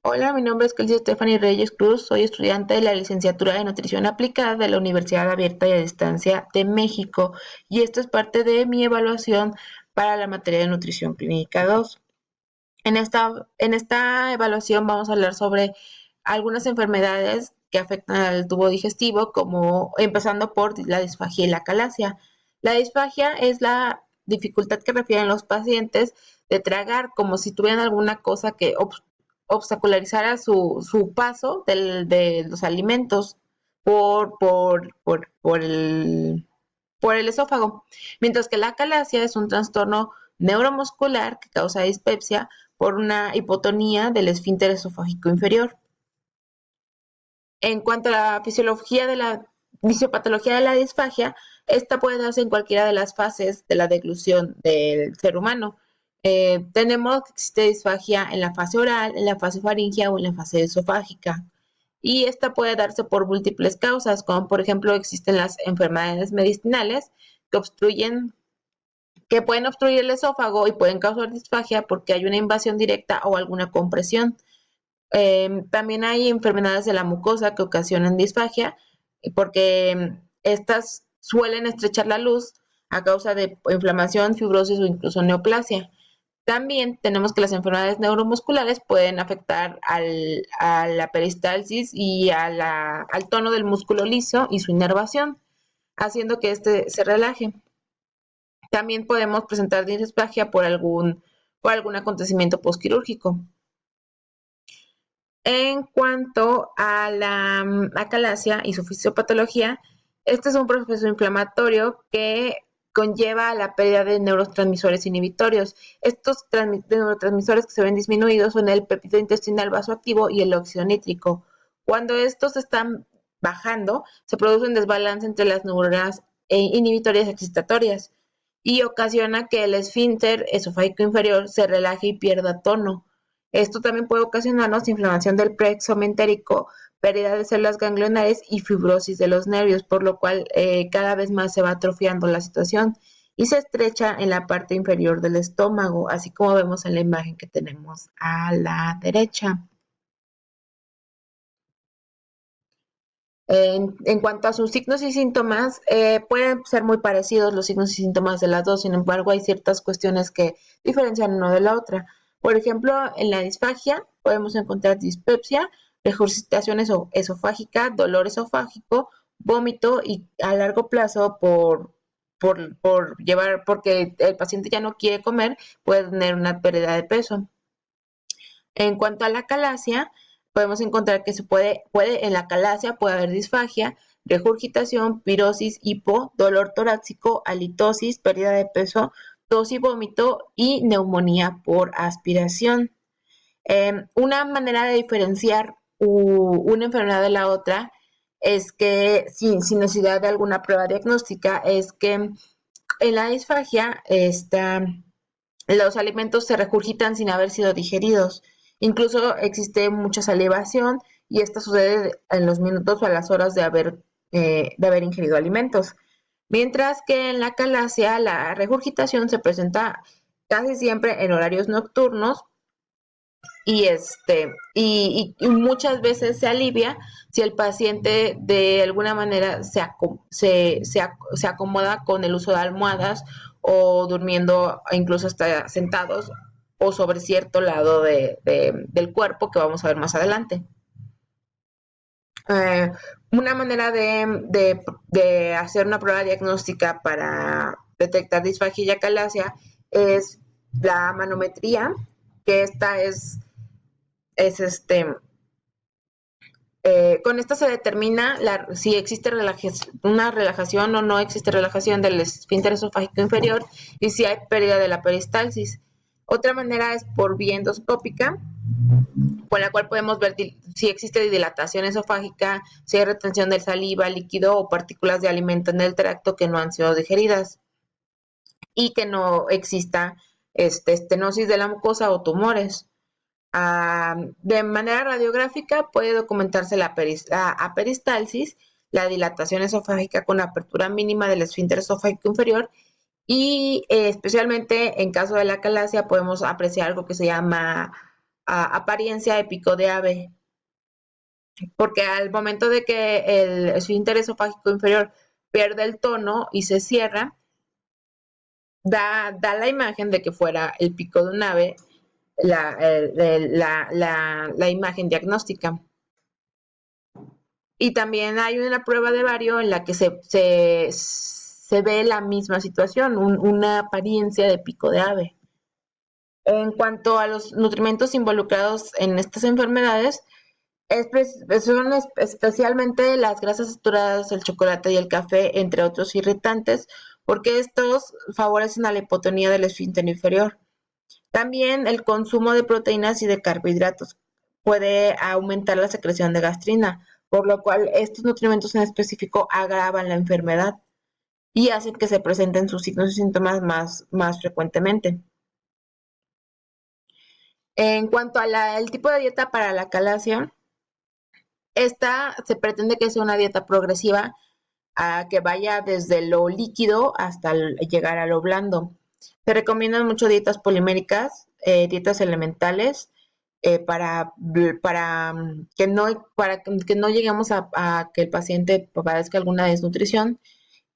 Hola, mi nombre es Kelsey Stephanie Reyes Cruz, soy estudiante de la licenciatura de Nutrición Aplicada de la Universidad Abierta y a Distancia de México y esto es parte de mi evaluación para la materia de Nutrición Clínica 2. En esta evaluación vamos a hablar sobre algunas enfermedades que afectan al tubo digestivo, como empezando por la disfagia y la calasia. La disfagia es la dificultad que refieren los pacientes de tragar, como si tuvieran alguna cosa que obstacularizara su paso de los alimentos por, por, por, por el, por el esófago. Mientras que la calasia es un trastorno neuromuscular que causa dispepsia por una hipotonía del esfínter esofágico inferior. En cuanto a la fisiología de la fisiopatología de la disfagia, esta puede darse en cualquiera de las fases de la deglución del ser humano. Tenemos que existe disfagia en la fase oral, en la fase faríngea o en la fase esofágica. Y esta puede darse por múltiples causas, como por ejemplo existen las enfermedades medicinales que obstruyen, que pueden obstruir el esófago y pueden causar disfagia porque hay una invasión directa o alguna compresión. También hay enfermedades de la mucosa que ocasionan disfagia porque estas suelen estrechar la luz a causa de inflamación, fibrosis o incluso neoplasia. También tenemos que las enfermedades neuromusculares pueden afectar a la peristalsis y al tono del músculo liso y su inervación, haciendo que éste se relaje. También podemos presentar disfagia por algún acontecimiento postquirúrgico. En cuanto a la acalasia y su fisiopatología, este es un proceso inflamatorio que conlleva a la pérdida de neurotransmisores inhibitorios. Estos neurotransmisores que se ven disminuidos son el péptido intestinal vasoactivo y el óxido nítrico. Cuando estos están bajando, se produce un desbalance entre las neuronas inhibitorias y excitatorias y ocasiona que el esfínter esofágico inferior se relaje y pierda tono. Esto también puede ocasionarnos inflamación del plexo mentérico, pérdida de células ganglionares y fibrosis de los nervios, por lo cual cada vez más se va atrofiando la situación y se estrecha en la parte inferior del estómago, así como vemos en la imagen que tenemos a la derecha. En cuanto a sus signos y síntomas, pueden ser muy parecidos los signos y síntomas de las dos, sin embargo, hay ciertas cuestiones que diferencian uno de la otra. Por ejemplo, en la disfagia podemos encontrar dispepsia, regurgitación esofágica, dolor esofágico, vómito y a largo plazo porque el paciente ya no quiere comer, puede tener una pérdida de peso. En cuanto a la calasia, podemos encontrar que en la calasia puede haber disfagia, regurgitación, pirosis, hipo, dolor torácico, halitosis, pérdida de peso, tos y vómito y neumonía por aspiración. Una manera de diferenciar una enfermedad de la otra es que, sin necesidad de alguna prueba diagnóstica, es que en la disfagia los alimentos se regurgitan sin haber sido digeridos. Incluso existe mucha salivación y esta sucede en los minutos o a las horas de haber ingerido alimentos. Mientras que en la calasia la regurgitación se presenta casi siempre en horarios nocturnos y muchas veces se alivia si el paciente de alguna manera se acomoda con el uso de almohadas o durmiendo incluso hasta sentados o sobre cierto lado del cuerpo que vamos a ver más adelante. Eh, una manera de hacer una prueba diagnóstica para detectar disfagia y acalasia es la manometría, que esta con esta se determina si existe una relajación o no existe relajación del esfínter esofágico inferior y si hay pérdida de la peristalsis. Otra manera es por vía endoscópica, con la cual podemos ver si existe dilatación esofágica, si hay retención de saliva, líquido o partículas de alimento en el tracto que no han sido digeridas y que no exista estenosis de la mucosa o tumores. De manera radiográfica puede documentarse la aperistalsis, la dilatación esofágica con apertura mínima del esfínter esofágico inferior y especialmente en caso de la calasia podemos apreciar algo que se llama apariencia de pico de ave, porque al momento de que el esfínter esofágico inferior pierde el tono y se cierra, da la imagen de que fuera el pico de un ave, la imagen diagnóstica. Y también hay una prueba de vario en la que se ve la misma situación, una apariencia de pico de ave. En cuanto a los nutrimentos involucrados en estas enfermedades, son especialmente las grasas saturadas, el chocolate y el café, entre otros irritantes, porque estos favorecen a la hipotonía del esfínter inferior. También el consumo de proteínas y de carbohidratos puede aumentar la secreción de gastrina, por lo cual estos nutrimentos en específico agravan la enfermedad y hacen que se presenten sus signos y síntomas más frecuentemente. En cuanto al tipo de dieta para la calasia, esta se pretende que sea una dieta progresiva, que vaya desde lo líquido hasta llegar a lo blando. Se recomiendan mucho dietas poliméricas, dietas elementales, para que no lleguemos a que el paciente padezca alguna desnutrición.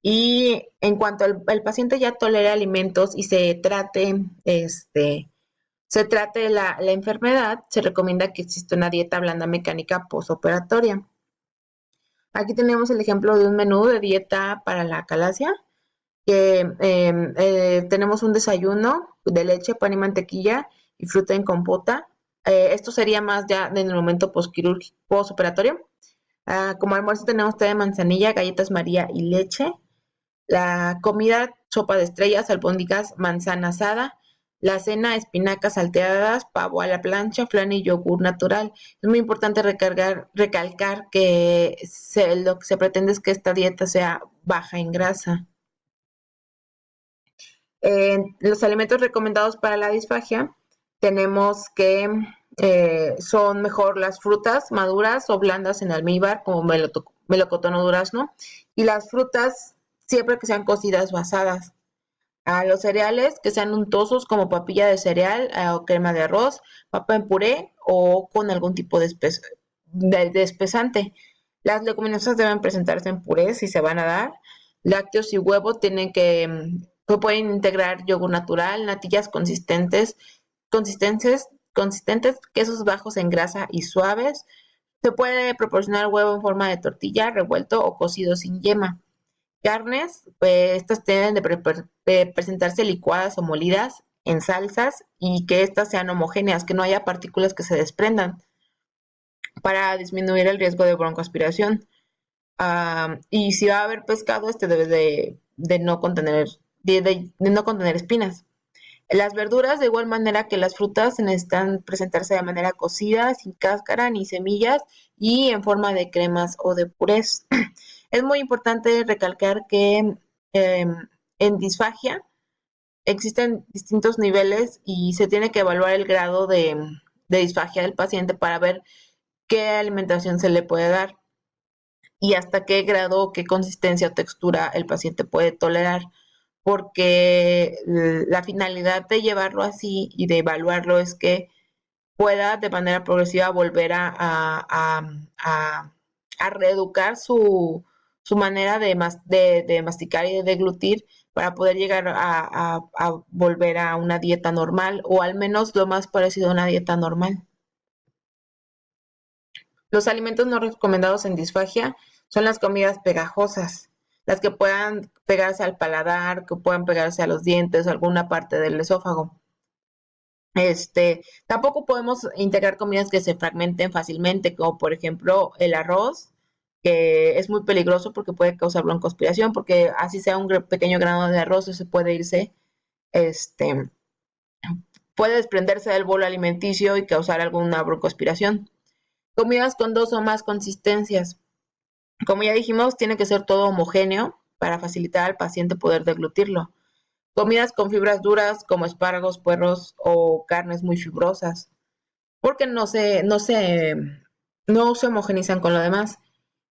Y en cuanto el paciente ya tolere alimentos y se trate la enfermedad, se recomienda que exista una dieta blanda mecánica postoperatoria. Aquí tenemos el ejemplo de un menú de dieta para la calasia, que tenemos un desayuno de leche, pan y mantequilla y fruta en compota. Esto sería más ya en el momento postoperatorio. Como almuerzo tenemos té de manzanilla, galletas María y leche. La comida, sopa de estrellas, albóndigas, manzana asada. La cena, espinacas salteadas, pavo a la plancha, flan y yogur natural. Es muy importante recalcar que lo que se pretende es que esta dieta sea baja en grasa. Los alimentos recomendados para la disfagia tenemos que son mejor las frutas maduras o blandas en almíbar, como melocotón o durazno, y las frutas siempre que sean cocidas o asadas. A los cereales que sean untosos, como papilla de cereal o crema de arroz, papa en puré o con algún tipo de espesante. Las leguminosas deben presentarse en puré si se van a dar. Lácteos y huevo pueden integrar yogur natural, natillas consistentes, quesos bajos en grasa y suaves. Se puede proporcionar huevo en forma de tortilla, revuelto o cocido sin yema. Carnes, pues estas deben de presentarse licuadas o molidas en salsas y que estas sean homogéneas, que no haya partículas que se desprendan para disminuir el riesgo de broncoaspiración. Y si va a haber pescado, este debe de no contener, de no contener espinas. Las verduras, de igual manera que las frutas, necesitan presentarse de manera cocida, sin cáscara ni semillas y en forma de cremas o de purés. Es muy importante recalcar que en disfagia existen distintos niveles y se tiene que evaluar el grado de disfagia del paciente para ver qué alimentación se le puede dar y hasta qué grado, qué consistencia o textura el paciente puede tolerar, porque la finalidad de llevarlo así y de evaluarlo es que pueda de manera progresiva volver a reeducar su manera de masticar y de deglutir para poder llegar a volver a una dieta normal o al menos lo más parecido a una dieta normal. Los alimentos no recomendados en disfagia son las comidas pegajosas, las que puedan pegarse al paladar, que puedan pegarse a los dientes o alguna parte del esófago. Tampoco podemos integrar comidas que se fragmenten fácilmente, como por ejemplo el arroz, que es muy peligroso porque puede causar broncoaspiración, porque así sea un pequeño grano de arroz, se puede este, puede desprenderse del bolo alimenticio y causar alguna broncoaspiración. Comidas con dos o más consistencias. Como ya dijimos, tiene que ser todo homogéneo para facilitar al paciente poder deglutirlo. Comidas con fibras duras como espárragos, puerros o carnes muy fibrosas, porque no se homogenizan con lo demás.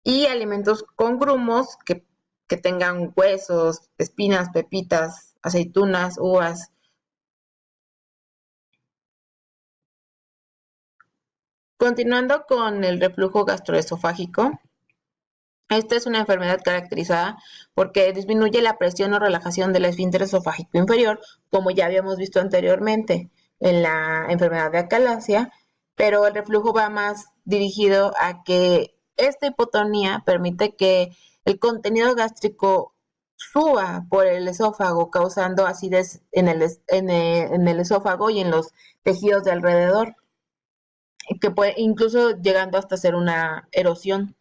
Y alimentos con grumos que tengan huesos, espinas, pepitas, aceitunas, uvas. Continuando con el reflujo gastroesofágico, esta es una enfermedad caracterizada porque disminuye la presión o relajación del esfínter esofágico inferior, como ya habíamos visto anteriormente en la enfermedad de acalasia, pero el reflujo va más dirigido a que esta hipotonía permite que el contenido gástrico suba por el esófago, causando acidez en el esófago y en los tejidos de alrededor, que puede incluso llegando hasta ser una erosión.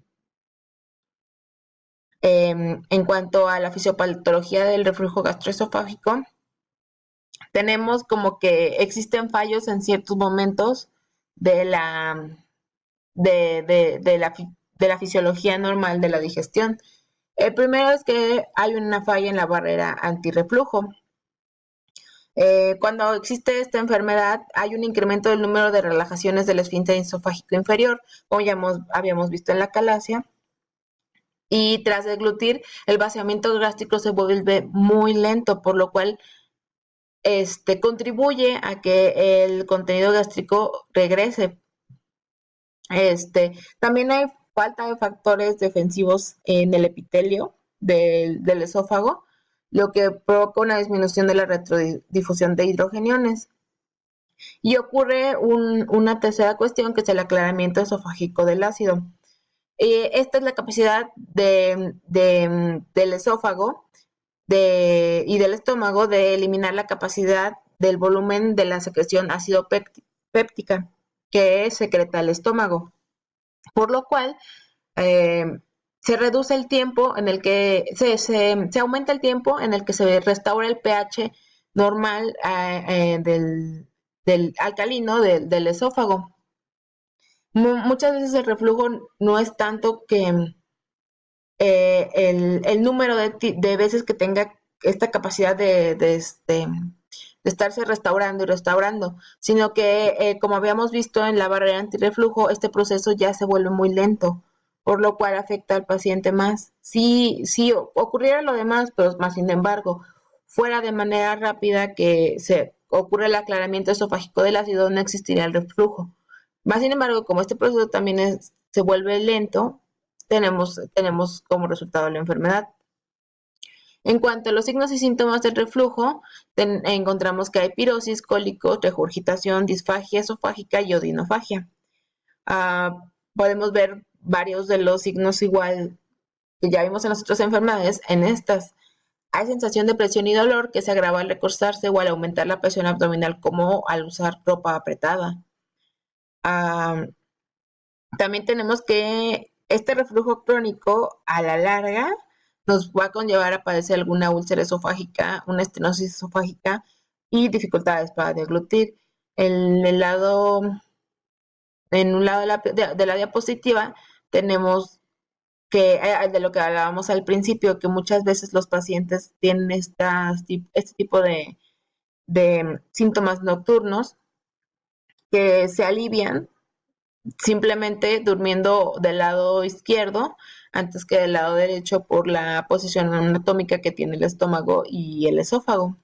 En cuanto a la fisiopatología del reflujo gastroesofágico, tenemos como que existen fallos en ciertos momentos de la, de la fisiología normal de la digestión. El primero es que hay una falla en la barrera antirreflujo. Cuando existe esta enfermedad, hay un incremento del número de relajaciones del esfínter esofágico inferior, como ya habíamos visto en la calasia, y tras deglutir, el vaciamiento gástrico se vuelve muy lento, por lo cual contribuye a que el contenido gástrico regrese. También hay falta de factores defensivos en el epitelio del esófago, lo que provoca una disminución de la retrodifusión de hidrogeniones. Y ocurre una tercera cuestión, que es el aclaramiento esofágico del ácido. Esta es la capacidad del esófago y del estómago de eliminar la capacidad del volumen de la secreción ácido péptica que secreta el estómago, por lo cual eh, se reduce el tiempo en el que se aumenta el tiempo en el que se restaura el pH normal del alcalino del esófago. Muchas veces el reflujo no es tanto que el número de veces que tenga esta capacidad de estarse restaurando y restaurando, sino que, como habíamos visto en la barrera antirreflujo, este proceso ya se vuelve muy lento, por lo cual afecta al paciente más. Si ocurriera lo demás, pero más sin embargo, fuera de manera rápida que se ocurre el aclaramiento esofágico del ácido, no existiría el reflujo. Más sin embargo, como este proceso también se vuelve lento, tenemos como resultado la enfermedad. En cuanto a los signos y síntomas del reflujo, encontramos que hay pirosis, cólicos, regurgitación, disfagia esofágica y odinofagia. Podemos ver varios de los signos igual que ya vimos en las otras enfermedades en estas. Hay sensación de presión y dolor que se agrava al recostarse o al aumentar la presión abdominal, como al usar ropa apretada. También tenemos que este reflujo crónico a la larga nos va a conllevar a padecer alguna úlcera esofágica, una estenosis esofágica y dificultades para deglutir. En un lado de la diapositiva tenemos que de lo que hablábamos al principio, que muchas veces los pacientes tienen este tipo de síntomas nocturnos que se alivian simplemente durmiendo del lado izquierdo antes que del lado derecho, por la posición anatómica que tiene el estómago y el esófago.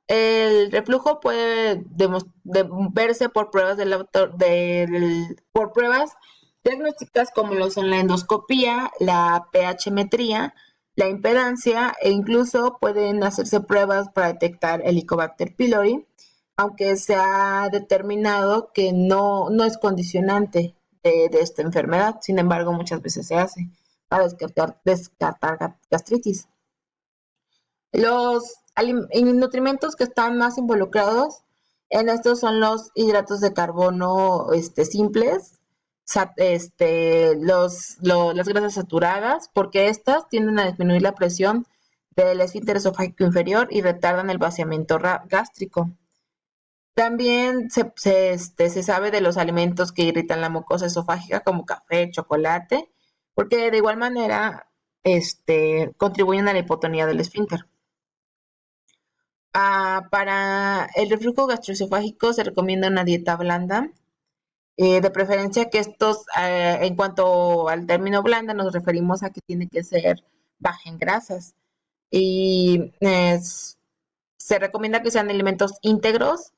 El reflujo puede verse por pruebas por pruebas diagnósticas, como lo son la endoscopía, la pH-metría, la impedancia, e incluso pueden hacerse pruebas para detectar el Helicobacter pylori, aunque se ha determinado que no es condicionante de esta enfermedad. Sin embargo, muchas veces se hace para descartar gastritis. Los nutrimentos que están más involucrados en estos son los hidratos de carbono simples, las grasas saturadas, porque estas tienden a disminuir la presión del esfínter esofágico inferior y retardan el vaciamiento gástrico. También se sabe de los alimentos que irritan la mucosa esofágica, como café, chocolate, porque de igual manera contribuyen a la hipotonía del esfínter. Para el reflujo gastroesofágico se recomienda una dieta blanda, de preferencia que en cuanto al término blanda, nos referimos a que tiene que ser baja en grasas. Y se recomienda que sean alimentos íntegros,